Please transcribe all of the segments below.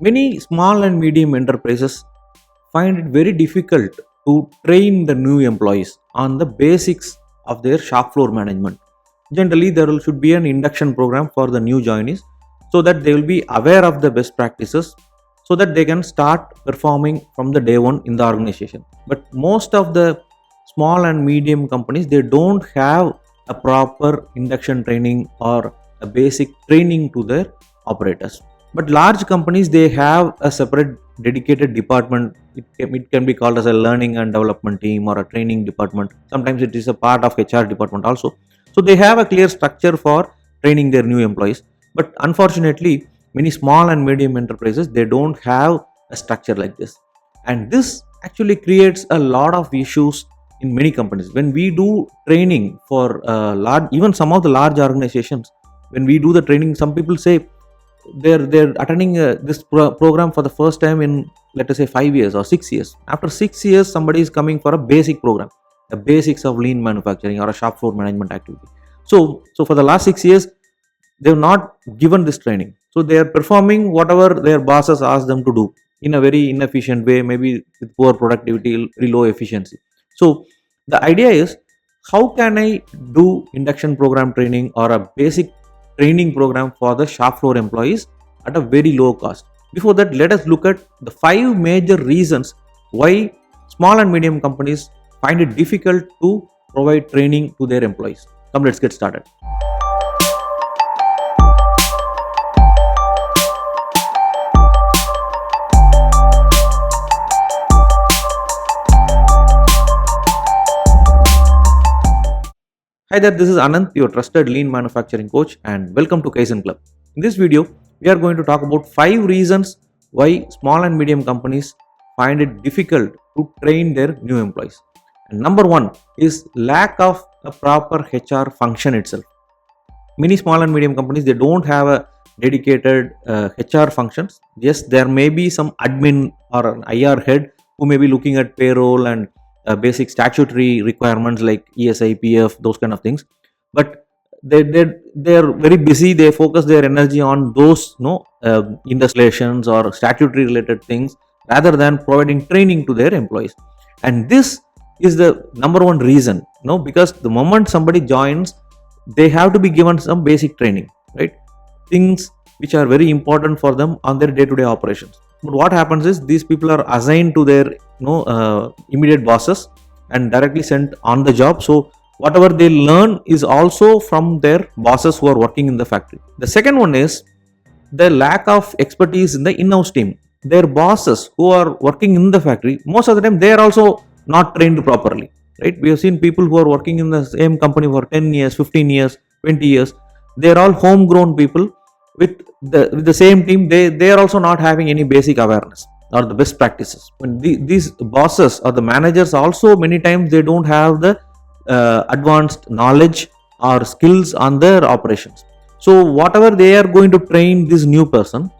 Many small and medium enterprises find it very difficult to train the new employees on the basics of their shop floor management. Generally, should be an induction program for the new joinees so that they will be aware of the best practices so that they can start performing from the day one in the organization. But most of the small and medium companies, they don't have a proper induction training or a basic training to their operators. But large companies, they have a separate dedicated department. It can be called as a learning and development team or a training department. Sometimes it is a part of HR department also. So they have a clear structure for training their new employees. But unfortunately, many small and medium enterprises, they don't have a structure like this, and this actually creates a lot of issues in many companies. When we do training for large, even some of the large organizations, when we do the training, some people say they're attending this program for the first time in, let us say, 5 years or 6 years. After 6 years, somebody is coming for a basic program, the basics of lean manufacturing or a shop floor management activity. So for the last 6 years, they've not given this training, so they are performing whatever their bosses ask them to do in a very inefficient way, maybe with poor productivity, very low efficiency. So the idea is, how can I do induction program training or a basic training program for the shop floor employees at a very low cost? Before that, let us look at the 5 major reasons why small and medium companies find it difficult to provide training to their employees. Come, let's get started. Hi there, this is Anand, your trusted lean manufacturing coach, and welcome to Kaizen Club. In this video, we are going to talk about 5 reasons why small and medium companies find it difficult to train their new employees. And number 1 is lack of a proper HR function itself. Many small and medium companies, they don't have a dedicated HR functions. Yes, there may be some admin or an IR head who may be looking at payroll and basic statutory requirements like ESI, PF, those kind of things. But they're very busy. They focus their energy on those installations or statutory related things rather than providing training to their employees. And this is the number 1 reason, because the moment somebody joins, they have to be given some basic training, right? Things which are very important for them on their day-to-day operations. But what happens is, these people are assigned to their immediate bosses and directly sent on the job. So whatever they learn is also from their bosses who are working in the factory. The second one is the lack of expertise in the in-house team. Their bosses who are working in the factory, most of the time they are also not trained properly, right? We have seen people who are working in the same company for 10 years, 15 years, 20 years. They are all homegrown people with the same team. They are also not having any basic awareness or the best practices. When these bosses or the managers also, many times they don't have the advanced knowledge or skills on their operations. So whatever they are going to train this new person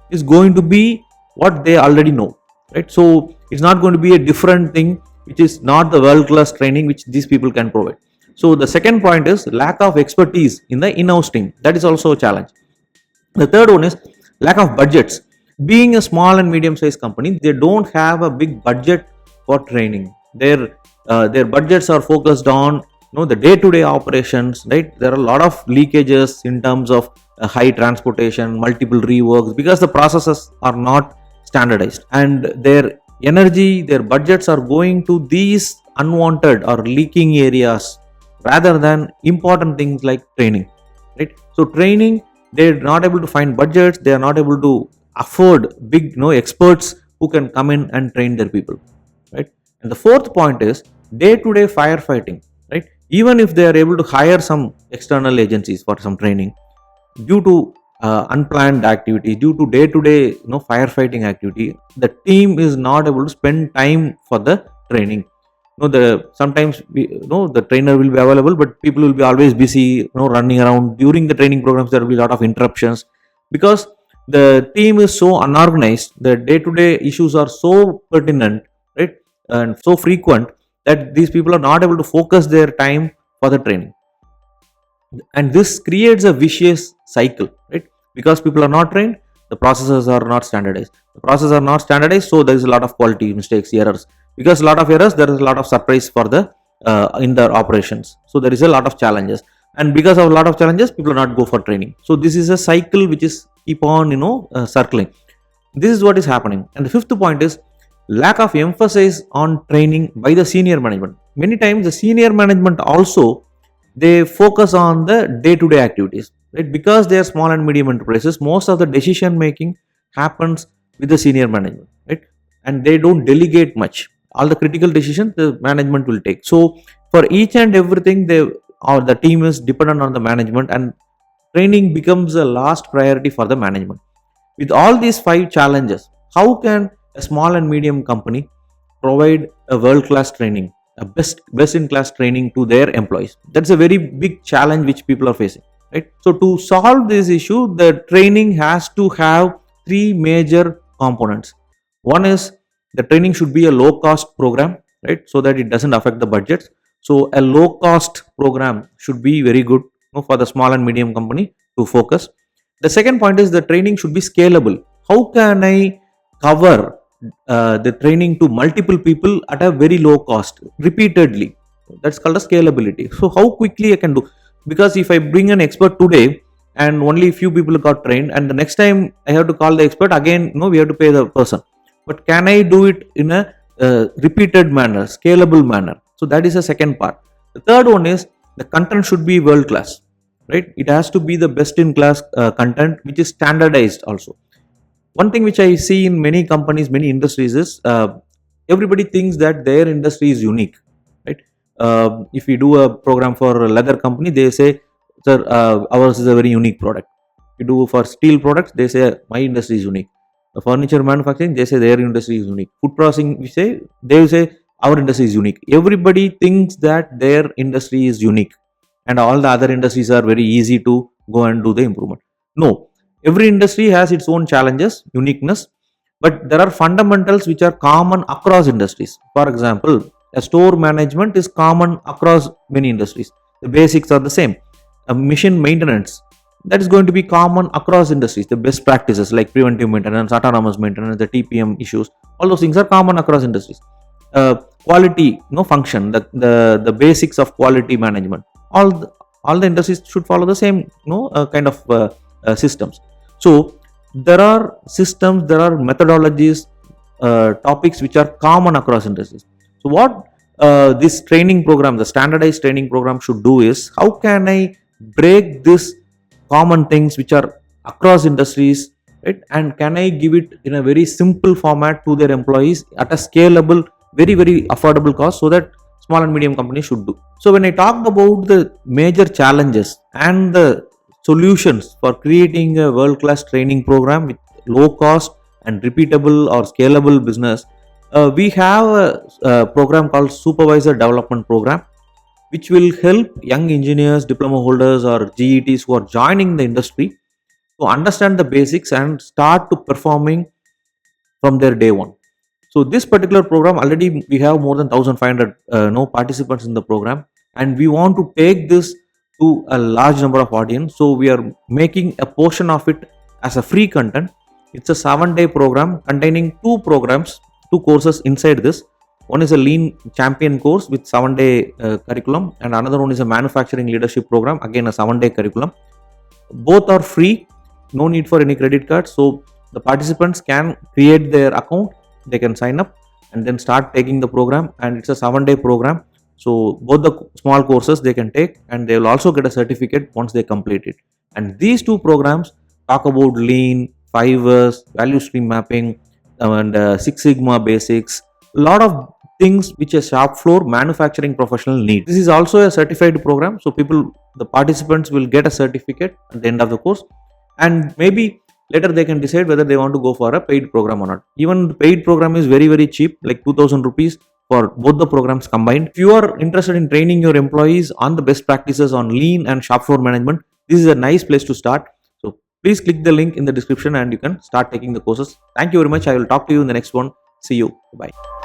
is going to be what they already know, right? So it's not going to be a different thing which is not the world class training which these people can provide. So the second point is lack of expertise in the in-house team. That is also a challenge. The third one is lack of budgets. Being a small and medium sized company, they don't have a big budget for training. Their budgets are focused on the day-to-day operations, right? There are a lot of leakages in terms of high transportation, multiple reworks, because the processes are not standardized, and their energy, their budgets are going to these unwanted or leaking areas rather than important things like training, right? So training, they're not able to find budgets, they are not able to afford big experts who can come in and train their people, right? And the fourth point is day-to-day firefighting, right? Even if they are able to hire some external agencies for some training, due to unplanned activities, due to day-to-day firefighting activity, the team is not able to spend time for the training. Sometimes the trainer will be available, but people will be always busy running around. During the training programs, there will be a lot of interruptions because the team is so unorganized. The day-to-day issues are so pertinent, right, and so frequent that these people are not able to focus their time for the training, and this creates a vicious cycle, right? Because people are not trained, the processes are not standardized. The processes are not standardized, so there is a lot of quality mistakes, errors. Because a lot of errors, there is a lot of surprise for the in the operations. So there is a lot of challenges, and because of a lot of challenges, people will not go for training. So this is a cycle which is keep on circling. This is what is happening. And the fifth point is lack of emphasis on training by the senior management. Many times the senior management also, they focus on the day-to-day activities, right? Because they are small and medium enterprises, most of the decision making happens with the senior management, right? And they don't delegate much. All the critical decisions the management will take. So for each and everything, they or the team is dependent on the management, and training becomes the last priority for the management. With all these five challenges, how can a small and medium company provide a world-class training, a best-in-class training to their employees? That's a very big challenge which people are facing, right? So to solve this issue, the training has to have three major components. One is the training should be a low-cost program, right? So that it doesn't affect the budgets. So a low-cost program should be very good for the small and medium company to focus. The second point is the training should be scalable. How can I cover the training to multiple people at a very low cost repeatedly? That's called a scalability. So how quickly I can do? Because if I bring an expert today and only few people got trained, and the next time I have to call the expert again, we have to pay the person. But can I do it in a repeated manner, scalable manner? So that is the second part. The third one is the content should be world class, right? It has to be the best in class content which is standardized also. One thing which I see in many companies, many industries is everybody thinks that their industry is unique, right? If we do a program for a leather company, they say, sir, ours is a very unique product. If we do for steel products, they say my industry is unique. The furniture manufacturing, they say their industry is unique. Food processing, they will say our industry is unique. Everybody thinks that their industry is unique, and all the other industries are very easy to go and do the improvement. No, every industry has its own challenges, uniqueness, but there are fundamentals which are common across industries. For example, a store management is common across many industries. The basics are the same. A machine maintenance, that is going to be common across industries. The best practices like preventive maintenance, autonomous maintenance, the TPM issues, all those things are common across industries. Quality function, the basics of quality management, all the industries should follow the same kind of systems. So there are systems, there are methodologies, topics which are common across industries. So what this training program, the standardized training program should do is, how can I break this common things which are across industries, right? And can I give it in a very simple format to their employees at a scalable, very, very affordable cost, so that small and medium companies should do. So when I talked about the major challenges and the solutions for creating a world-class training program with low cost and repeatable or scalable business, we have a program called Supervisor Development Program, which will help young engineers, diploma holders, or GETs who are joining the industry to understand the basics and start to performing from their day one. So this particular program, already we have more than 1500 participants in the program, and we want to take this to a large number of audience. So we are making a portion of it as a free content. It's a 7-day program containing two courses inside this. One is a lean champion course with 7-day curriculum, and another one is a manufacturing leadership program, again a 7-day curriculum. Both are free, no need for any credit card. So the participants can create their account, they can sign up and then start taking the program, and it's a 7-day program. So both the small courses they can take, and they will also get a certificate once they complete it. And these two programs talk about lean, 5Rs, value stream mapping, and Six Sigma basics, a lot of things which a shop floor manufacturing professional needs. This is also a certified program, so the participants will get a certificate at the end of the course, and maybe later they can decide whether they want to go for a paid program or not. Even the paid program is very, very cheap, like 2000 rupees for both the programs combined. If you are interested in training your employees on the best practices on lean and shop floor management, this is a nice place to start. So please click the link in the description and you can start taking the courses. Thank you very much. I will talk to you in the next one. See you. Bye.